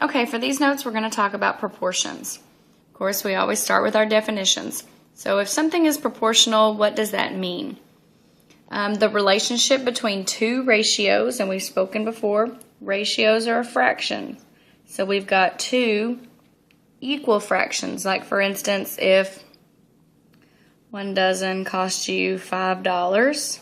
Okay, for these notes, we're going to talk about proportions. Of course, we always start with our definitions. So if something is proportional, what does that mean? The relationship between two ratios, and we've spoken before, ratios are a fraction. So we've got two equal fractions. Like for instance, if 1 dozen cost you $5,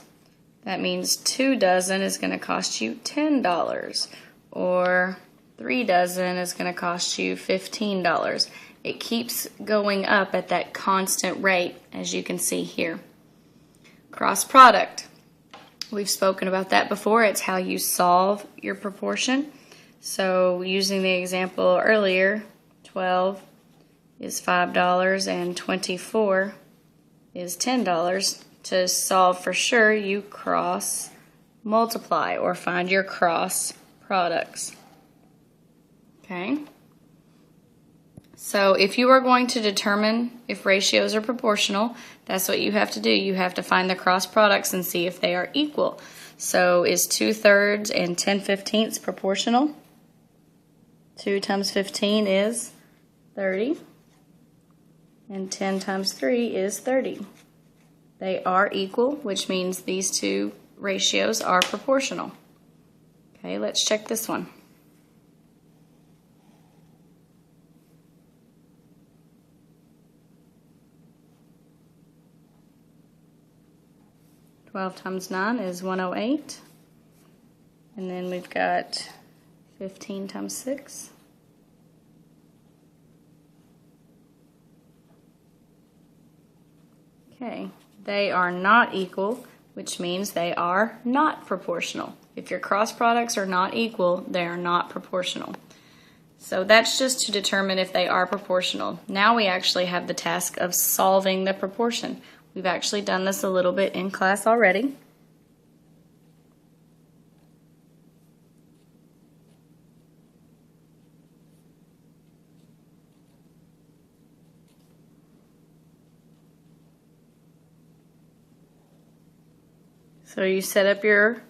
that means 2 dozen is going to cost you $10. Or 3 dozen is going to cost you $15. It keeps going up at that constant rate, as you can see here. Cross product. We've spoken about that before. It's how you solve your proportion. So using the example earlier, 12 is $5 and 24 is $10. To solve for sure, you cross multiply or find your cross products. Okay? So if you are going to determine if ratios are proportional, that's what you have to do. You have to find the cross products and see if they are equal. So is 2/3 and 10/15 proportional? 2 times 15 is 30. And 10 times 3 is 30. They are equal, which means these two ratios are proportional. Okay, let's check this one. Twelve times 9 is 108. And then we've got 15 times 6. Okay, they are not equal, which means they are not proportional. If your cross products are not equal, they are not proportional. So that's just to determine if they are proportional. Now we actually have the task of solving the proportion. We've actually done this a little bit in class already. So you set up your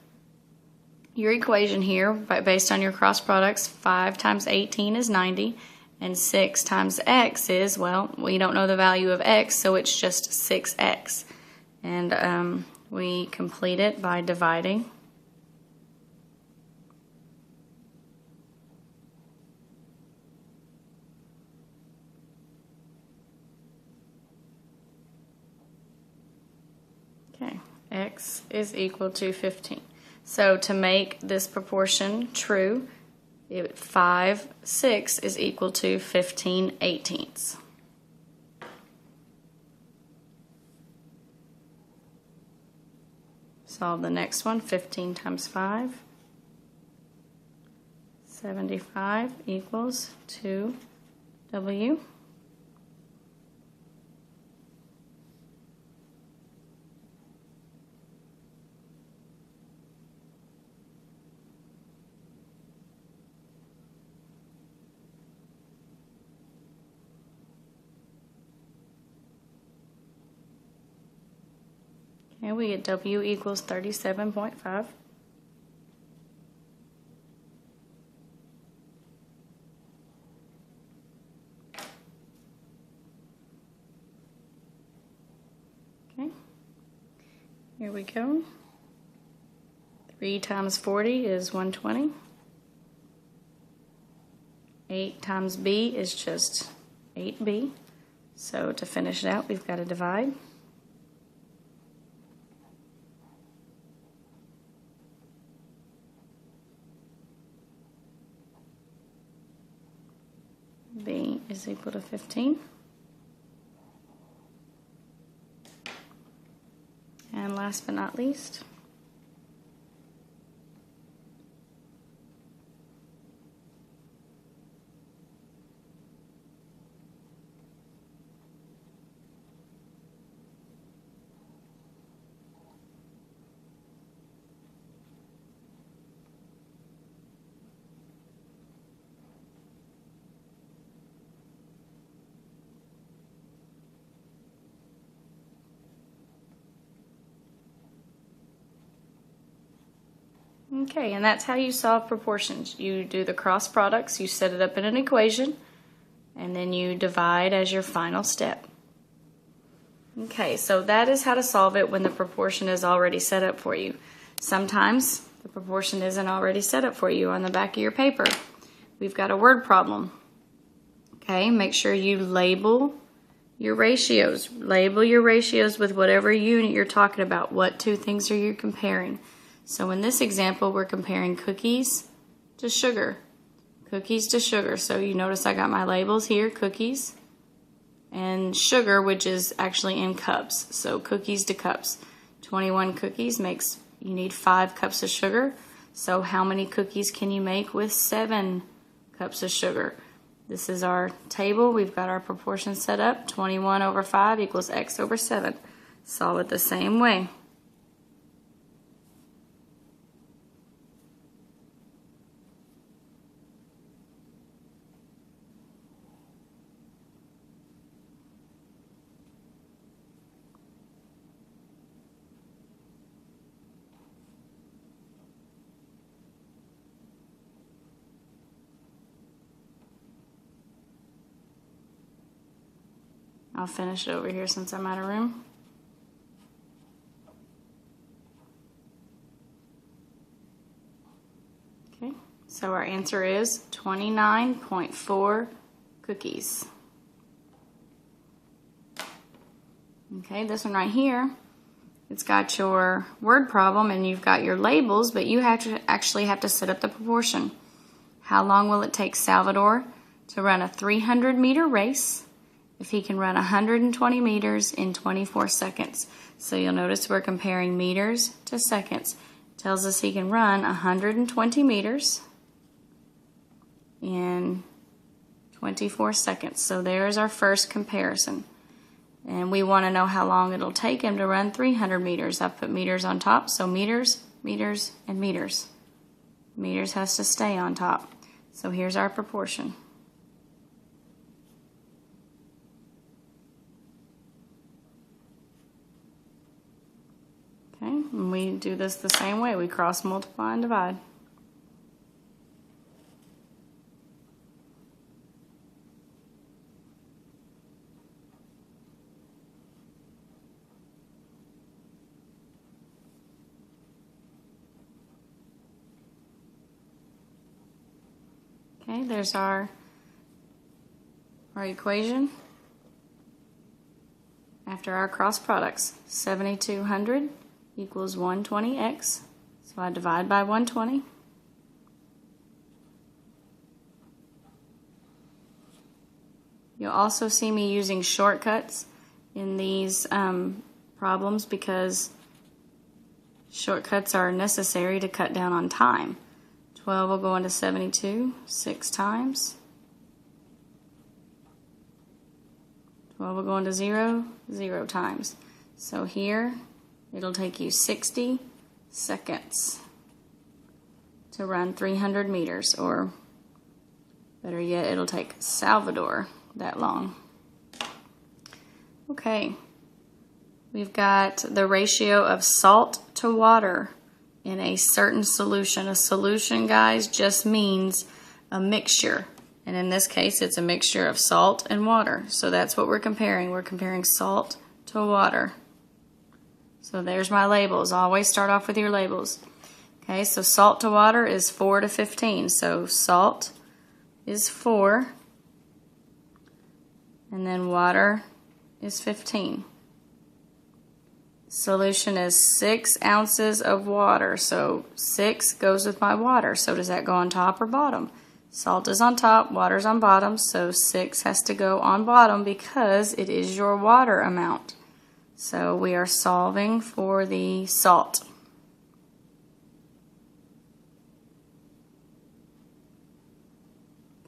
equation here based on your cross products. 5 times 18 is 90, and 6 times x is, well, we don't know the value of x, so it's just 6x. And we complete it by dividing. Okay, x is equal to 15. So to make this proportion true, 5/6 is equal to 15/18. Solve the next one. 15 times 5. 75 equals 2w. And we get W equals 37.5. Okay, here we go. 3 times 40 is 120. 8 times B is just 8B. So to finish it out, we've got to divide. B is equal to 15. And last but not least, Okay, and that's how you solve proportions. You do the cross products, you set it up in an equation, and then you divide as your final step. Okay, so that is how to solve it when the proportion is already set up for you. Sometimes the proportion isn't already set up for you on the back of your paper. We've got a word problem. Okay, make sure you label your ratios. Label your ratios with whatever unit you're talking about. What two things are you comparing? So in this example, we're comparing cookies to sugar. Cookies to sugar. So you notice I got my labels here, cookies and sugar, which is actually in cups. So cookies to cups. 21 cookies makes, you need 5 cups of sugar. So how many cookies can you make with 7 cups of sugar? This is our table. We've got our proportions set up. 21 over 5 equals x over 7. Solve it the same way. I'll finish it over here since I'm out of room. Okay, so our answer is 29.4 cookies. Okay, this one right here, it's got your word problem and you've got your labels, but you actually have to set up the proportion. How long will it take Salvador to run a 300-meter race if he can run 120 meters in 24 seconds? So you'll notice we're comparing meters to seconds. It tells us he can run 120 meters in 24 seconds. So there's our first comparison. And we want to know how long it'll take him to run 300 meters. I've put meters on top, so meters, meters, and meters. Meters has to stay on top. So here's our proportion. Okay, and we do this the same way. We cross multiply and divide. Okay, there's our equation after our cross products. 7,200 equals 120x. So I divide by 120. You'll also see me using shortcuts in these problems because shortcuts are necessary to cut down on time. 12 will go into 72 6 times. 12 will go into 0 0 times. So here it'll take you 60 seconds to run 300 meters, or better yet, it'll take Salvador that long. Okay, we've got the ratio of salt to water in a certain solution. A solution, guys, just means a mixture. And in this case, it's a mixture of salt and water. So that's what we're comparing. We're comparing salt to water. So there's my labels. Always start off with your labels. Okay, so salt to water is 4 to 15. So salt is 4. And then water is 15. Solution is 6 ounces of water. So 6 goes with my water. So does that go on top or bottom? Salt is on top, water's on bottom, so 6 has to go on bottom because it is your water amount. So we are solving for the salt.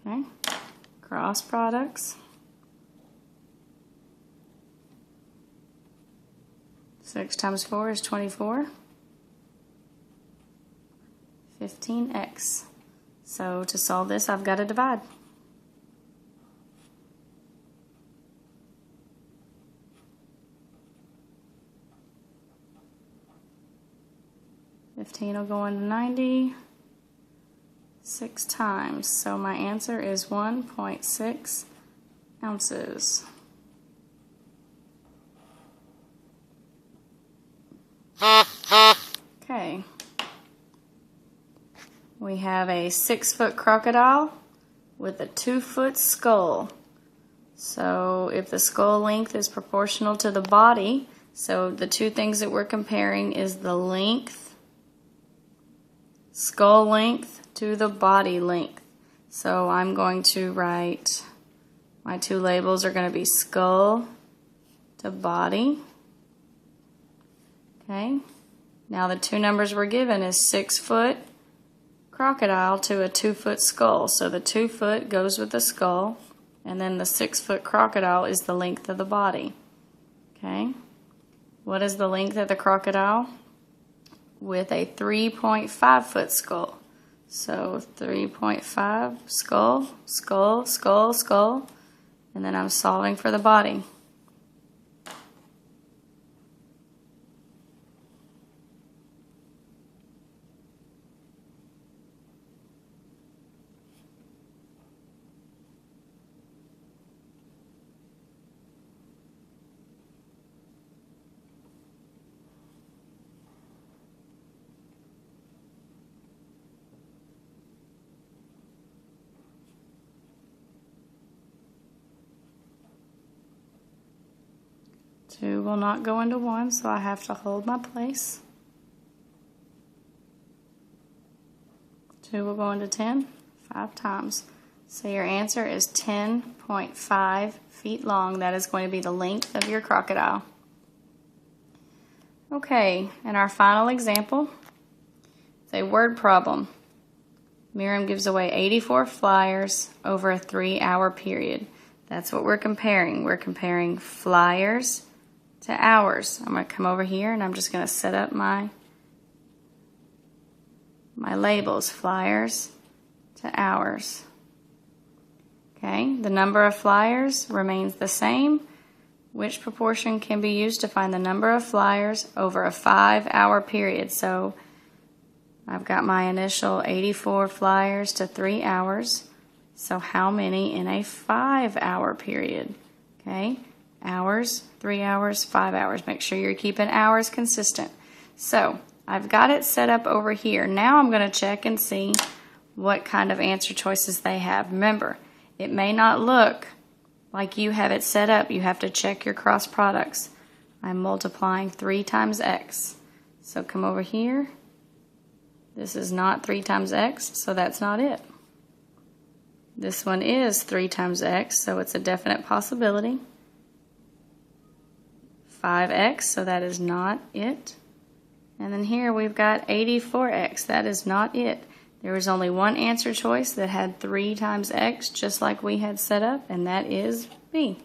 Okay, cross products. 6 times 4 is 24. 15x. So to solve this, I've got to divide. 15 will go into 90 6 times. So my answer is 1.6 ounces. Okay. We have a 6-foot crocodile with a 2-foot skull. So if the skull length is proportional to the body, so the two things that we're comparing is the length, skull length, to the body length. So I'm going to write, my two labels are going to be skull to body. Okay. Now the two numbers we're given is 6-foot crocodile to a 2-foot skull. So the 2-foot goes with the skull, and then the 6-foot crocodile is the length of the body. Okay. What is the length of the crocodile? With a 3.5-foot skull. So 3.5 skull, skull, skull, skull, and then I'm solving for the body. Two will not go into one, so I have to hold my place. 2 will go into 10, 5 times. So your answer is 10.5 feet long. That is going to be the length of your crocodile. Okay, and our final example, it's a word problem. Miriam gives away 84 flyers over a 3-hour period. That's what we're comparing. We're comparing flyers to hours. I'm going to come over here and I'm just going to set up my labels, flyers to hours. Okay, the number of flyers remains the same. Which proportion can be used to find the number of flyers over a 5-hour period? So I've got my initial 84 flyers to 3 hours. So how many in a 5-hour period? Okay, hours, 3 hours, 5 hours. Make sure you're keeping hours consistent. So I've got it set up over here. Now I'm going to check and see what kind of answer choices they have. Remember, it may not look like you have it set up. You have to check your cross products. I'm multiplying 3 times x. So come over here. This is not 3 times x, so that's not it. This one is 3 times x, so it's a definite possibility. 5x, so that is not it. And then here we've got 84x. That is not it. There was only one answer choice that had 3 times x, just like we had set up, and that is B.